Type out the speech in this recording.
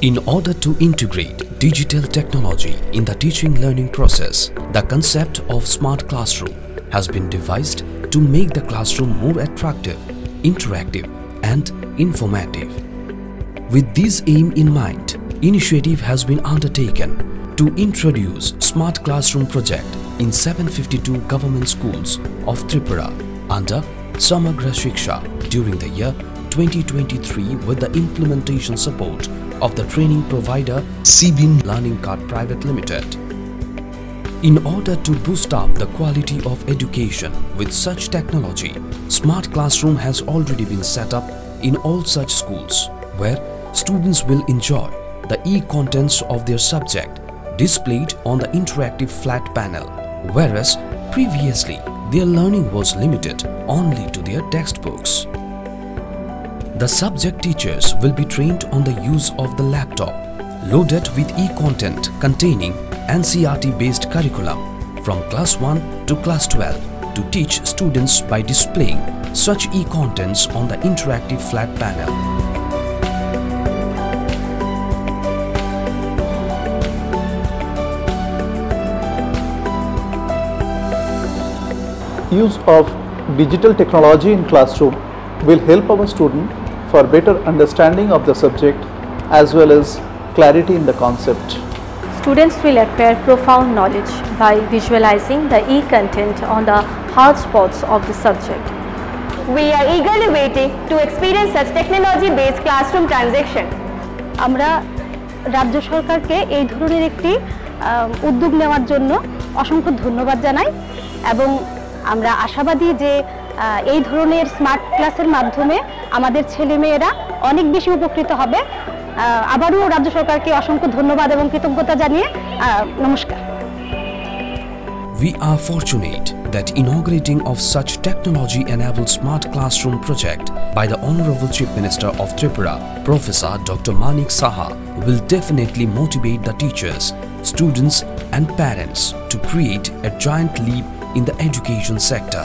In order to integrate digital technology in the teaching learning process, the concept of smart classroom has been devised to make the classroom more attractive, interactive and informative. With this aim in mind, initiative has been undertaken to introduce Smart Classroom project in 752 government schools of Tripura under Samagra Shiksha during the year 2023 with the implementation support of the training provider CBIN Learning Card Private Limited. In order to boost up the quality of education with such technology, Smart Classroom has already been set up in all such schools where students will enjoy the e-contents of their subject displayed on the interactive flat panel, whereas previously their learning was limited only to their textbooks. The subject teachers will be trained on the use of the laptop loaded with e-content containing NCERT-based curriculum from class 1 to class 12 to teach students by displaying such e-contents on the interactive flat panel. Use of digital technology in classroom will help our student for better understanding of the subject as well as clarity in the concept. Students will acquire profound knowledge by visualizing the e-content on the hard spots of the subject. We are eagerly waiting to experience such technology-based classroom transaction. আমরা রাজ্য সরকারকে এই ধরনের একটি উদ্যোগ নেওয়ার জন্য অসংখ্য ধন্যবাদ জানাই এবং আমরা আশাবাদী যে এই ধরনের স্মার্ট ক্লাসের মাধ্যমে আমাদের ছেলেমেয়েরা অনেক বেশি উপকৃত হবে। আবারও রাজ্য সরকারকে অসংখ্য ধন্যবাদ এবং কৃতজ্ঞতা জানিয়ে নমস্কার। We are fortunate that inaugurating of such technology-enabled smart classroom project by the Honorable Chief Minister of Tripura, Professor Dr. Manik Saha, will definitely motivate the teachers, students and parents to create a giant leap in the education sector.